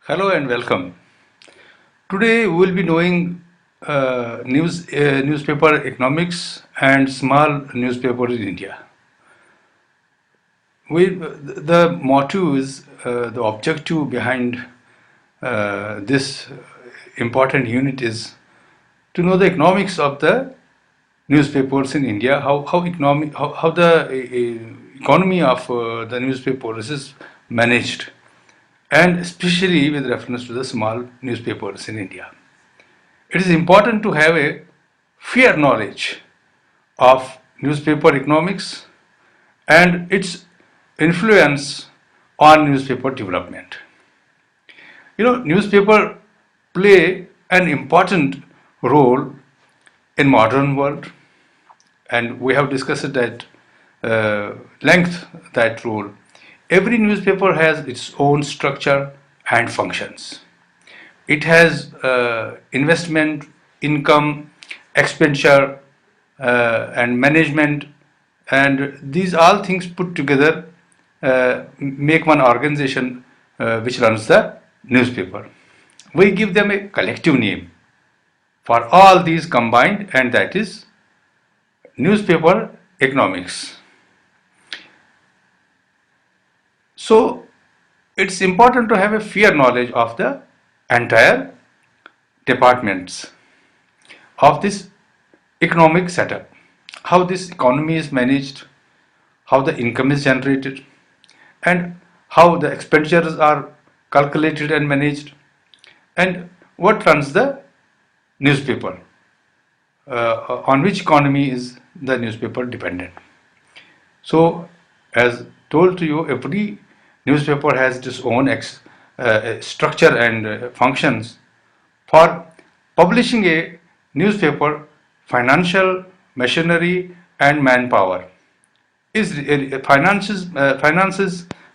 Hello and welcome. Today we will be knowing newspaper economics and small newspaper in India. The motto is the objective behind this important unit is to know the economics of the newspapers in India, how the economy of the newspapers is managed, and especially with reference to the small newspapers in India. It is important to have a fair knowledge of newspaper economics and its influence on newspaper development. Newspaper play an important role in modern world, and we have discussed that length that role. Every newspaper has its own structure and functions. It has investment, income, expenditure, and management, and these all things put together make one organization which runs the newspaper. We give them a collective name for all these combined, and that is newspaper economics. So it's important to have a fair knowledge of the entire departments of this economic setup, how this economy is managed, how the income is generated, and how the expenditures are calculated and managed, and what runs the newspaper, on which economy is the newspaper dependent. So, as told to you, every newspaper has its own structure and functions. For publishing a newspaper, financial machinery and manpower is finances,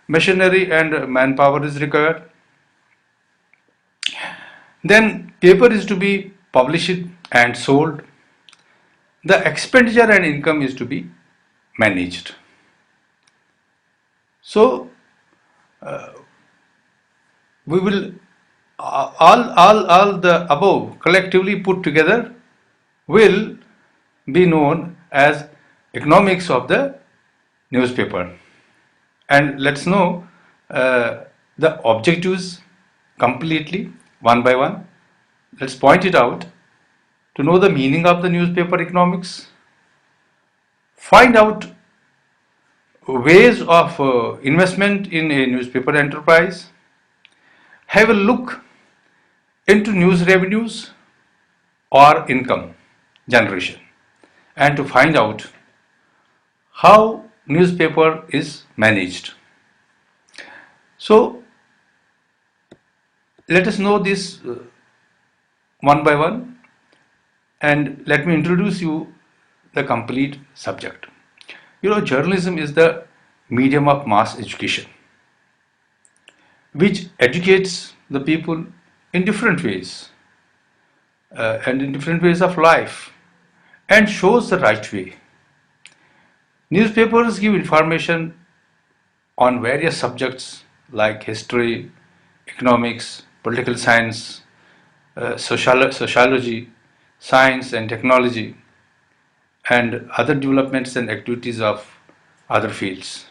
machinery and manpower is required. Then paper is to be published and sold. The expenditure and income is to be managed. So we will all the above collectively put together will be known as economics of the newspaper. And let's know the objectives completely one by one. Let's point it out. To know the meaning of the newspaper economics, find out ways of investment in a newspaper enterprise, have a look into news revenues or income generation, and to find out how newspaper is managed. So let us know this one by one, and let me introduce you the complete subject. Journalism is the medium of mass education, which educates the people in different ways and in different ways of life, and shows the right way. Newspapers give information on various subjects like history, economics, political science, sociology, science and technology, and other developments and activities of other fields.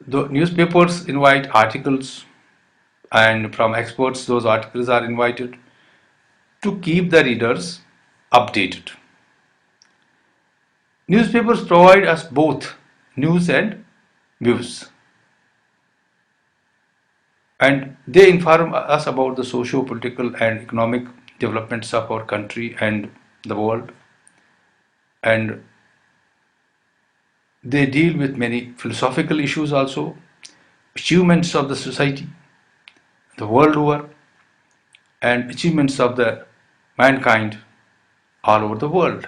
The newspapers invite articles, and from experts those articles are invited to keep the readers updated. Newspapers provide us both news and views, and they inform us about the socio-political and economic developments of our country and the world, and they deal with many philosophical issues also, achievements of the society, the world over, and achievements of the mankind all over the world.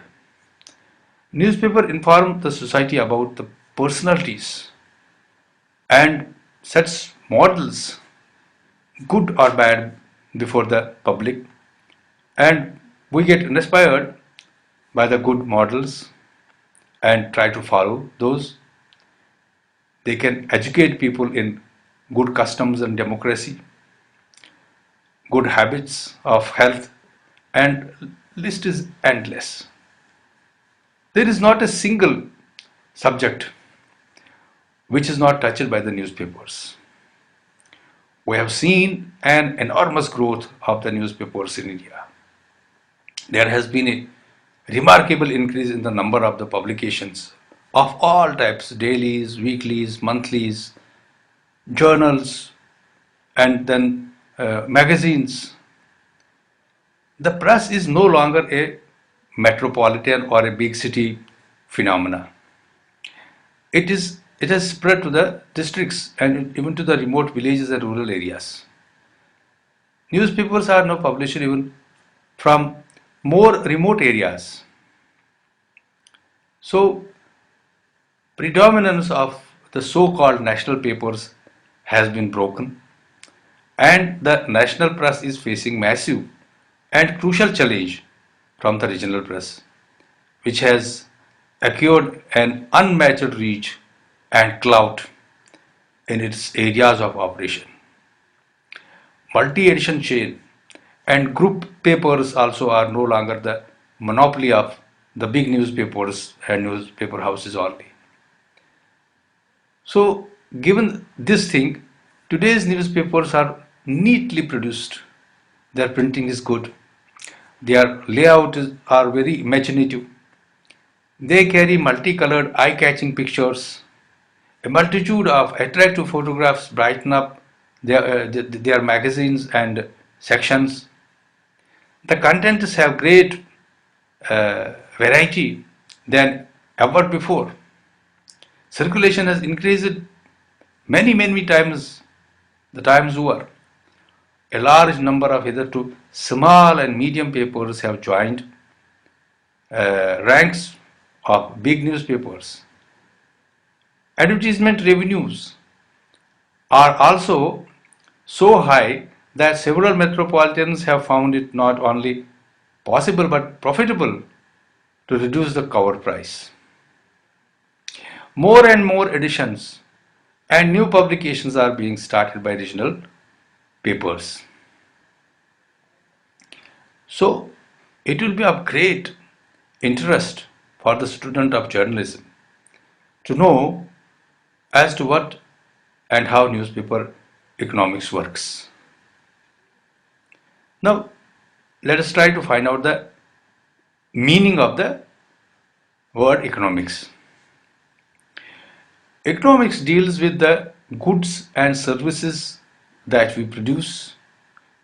Newspaper inform the society about the personalities and sets models, good or bad, before the public, and we get inspired by the good models and try to follow those. They can educate people in good customs and democracy, good habits of health, and list is endless. There is not a single subject which is not touched by the newspapers. We have seen an enormous growth of the newspapers in India. There has been a remarkable increase in the number of the publications of all types, dailies, weeklies, monthlies, journals, and then magazines. The press is no longer a metropolitan or a big city phenomena. It has spread to the districts and even to the remote villages and rural areas. Newspapers are now published even from more remote areas. So, predominance of the so-called national papers has been broken, and the national press is facing massive and crucial challenge from the regional press, which has acquired an unmatched reach and clout in its areas of operation. Multi-edition chain and group papers also are no longer the monopoly of the big newspapers and newspaper houses only. So, given this thing, today's newspapers are neatly produced. Their printing is good. Their are very imaginative. They carry multicolored, eye-catching pictures. A multitude of attractive photographs brighten up their magazines and sections. The contents have great variety than ever before. Circulation has increased many times the times over. A large number of hitherto small and medium papers have joined ranks of big newspapers. Advertisement revenues are also so high that several metropolitans have found it not only possible but profitable to reduce the cover price. More and more editions and new publications are being started by regional papers. So, it will be of great interest for the student of journalism to know as to what and how newspaper economics works. Now, let us try to find out the meaning of the word economics. Economics deals with the goods and services that we produce,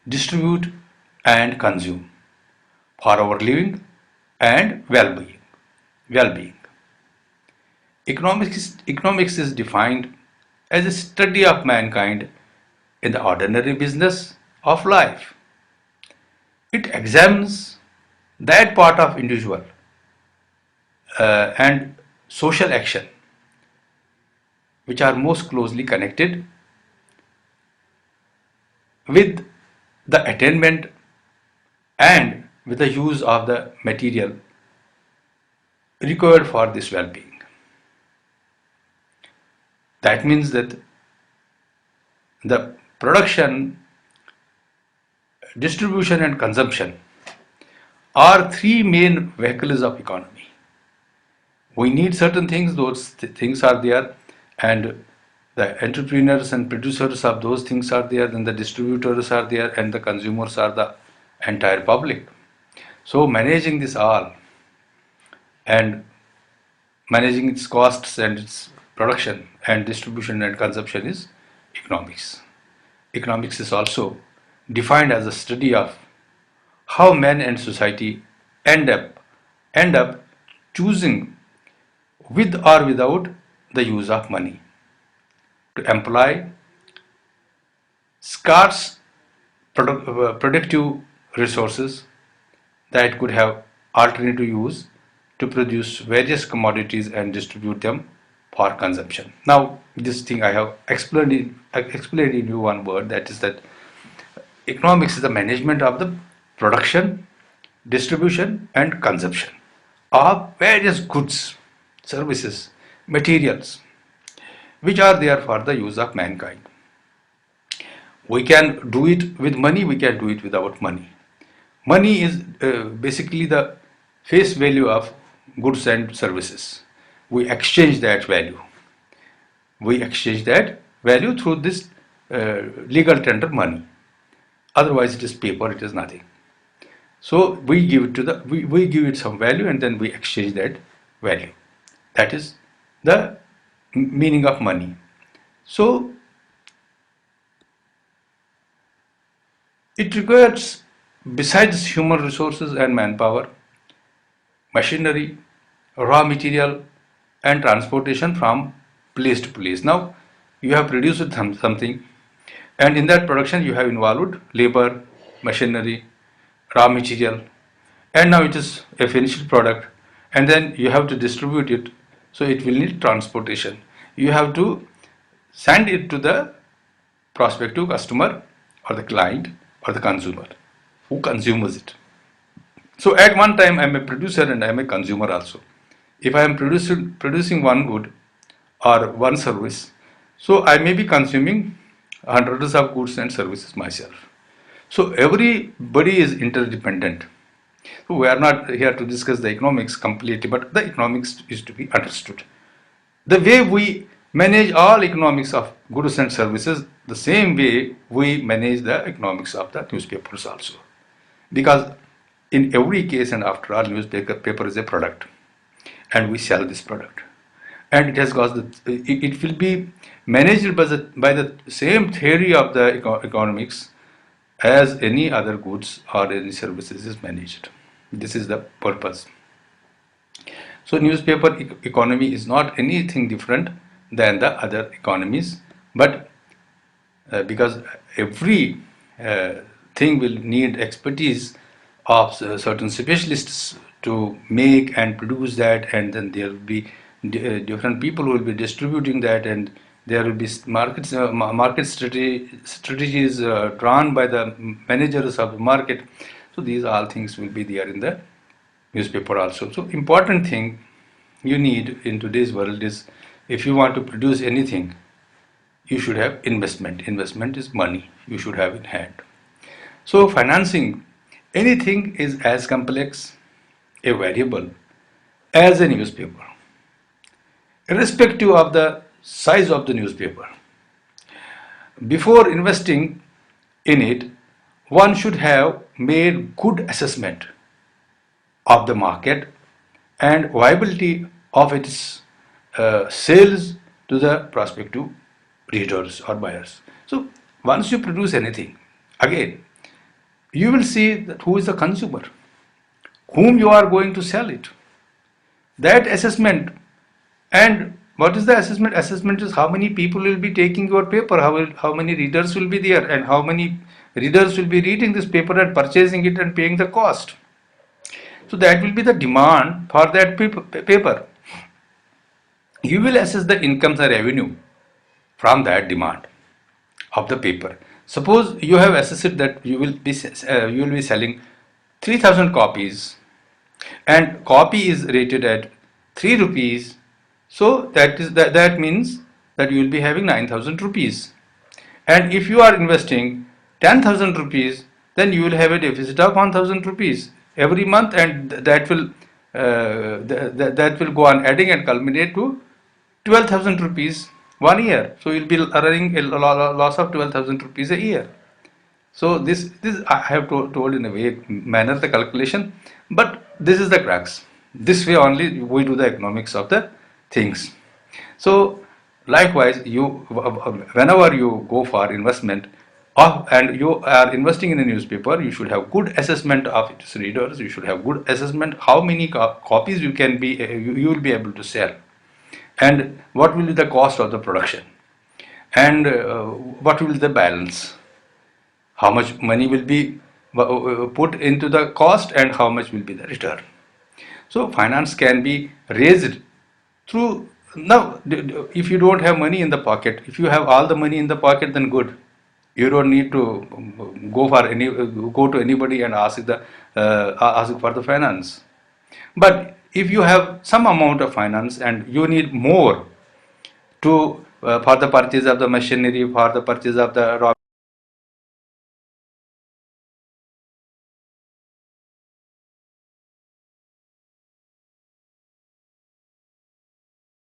distribute, and consume for our living and well-being. Well-being. Economics is defined as a study of mankind in the ordinary business of life. It examines that part of individual and social action which are most closely connected with the attainment and with the use of the material required for this well-being. That means that the production, distribution and consumption are three main vehicles of economy. We need certain things, those things are there, and the entrepreneurs and producers of those things are there, then the distributors are there, and the consumers are the entire public. So managing this all and managing its costs and its production and distribution and consumption is economics. Economics is also defined as a study of how man and society end up choosing with or without the use of money to employ scarce productive resources that could have alternative use to produce various commodities and distribute them for consumption. Now, this thing I have explained in you one word, that is that economics is the management of the production, distribution and consumption of various goods, services, materials which are there for the use of mankind. We can do it with money, we can do it without money. Money is basically the face value of goods and services. We exchange that value. We exchange that value through this legal tender money. Otherwise, it is paper, it is nothing. So we give it to we give it some value and then we exchange that value. That is the meaning of money. So it requires, besides human resources and manpower, machinery, raw material, and transportation from place to place. Now, you have produced something, and in that production, you have involved labor, machinery, raw material, and now it is a finished product, and then you have to distribute it, so it will need transportation. You have to send it to the prospective customer or the client or the consumer who consumes it. So at one time I am a producer and I am a consumer also. If I am producing one good or one service, so I may be consuming hundreds of goods and services myself. So everybody is interdependent. So we are not here to discuss the economics completely, but the economics is to be understood. The way we manage all economics of goods and services, the same way we manage the economics of the newspapers also. Because in every case, and after all, newspaper is a product, and we sell this product, and it has got it will be managed by the same theory of the economics as any other goods or any services is managed. This is the purpose. So newspaper economy is not anything different than the other economies, but because every thing will need expertise of certain specialists to make and produce that, and then there will be different people who will be distributing that, and there will be market strategies drawn by the managers of the market. So these all things will be there in the newspaper also. So important thing you need in today's world is, if you want to produce anything, you should have investment. Investment is money you should have in hand. So financing anything is as complex a variable as a newspaper, irrespective of the size of the newspaper. Before investing in it, one should have made good assessment of the market and viability of its sales to the prospective readers or buyers. So once you produce anything, again, you will see that who is the consumer, whom you are going to sell it. That assessment, and what is the assessment? Assessment is how many people will be taking your paper, how many readers will be there, and how many readers will be reading this paper and purchasing it and paying the cost. So that will be the demand for that paper. You will assess the incomes or revenue from that demand of the paper. Suppose you have assessed that you will be selling 3,000 copies, and copy is rated at 3 rupees. So that means that you will be having 9,000 rupees. And if you are investing 10,000 rupees, then you will have a deficit of 1,000 rupees every month, and that will go on adding and culminate to 12,000 rupees 1 year. So you'll be earning a loss of 12,000 rupees a year. So this I have told in a way manner the calculation, but this is the crux. This way only we do the economics of the things. So likewise, whenever you go for investment and you are investing in a newspaper, you should have good assessment of its readers. You should have good assessment how many copies you will be able to sell, and what will be the cost of the production, and what will be the balance, how much money will be put into the cost and how much will be the return. So finance can be raised through, now if you don't have money in the pocket, if you have all the money in the pocket, then good, you don't need to go to anybody and ask for the finance. But if you have some amount of finance and you need more to for the purchase of the machinery, for the purchase of the raw